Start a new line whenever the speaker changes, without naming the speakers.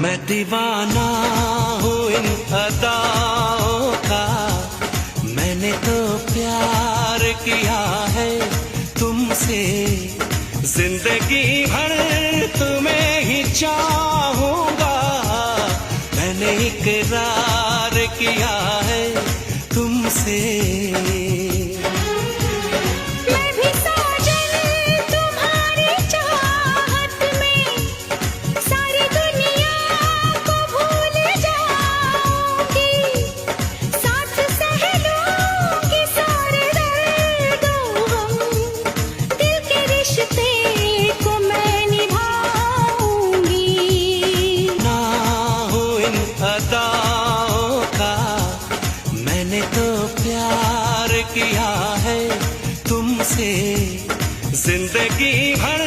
मैं दीवाना हूँ इन अदाओं का, मैंने तो प्यार किया है तुमसे, जिंदगी भर तुम्हें ही चाहूंगा, मैंने इकरार किया है तुमसे। अदाओं का मैंने तो प्यार किया है तुमसे, जिंदगी भर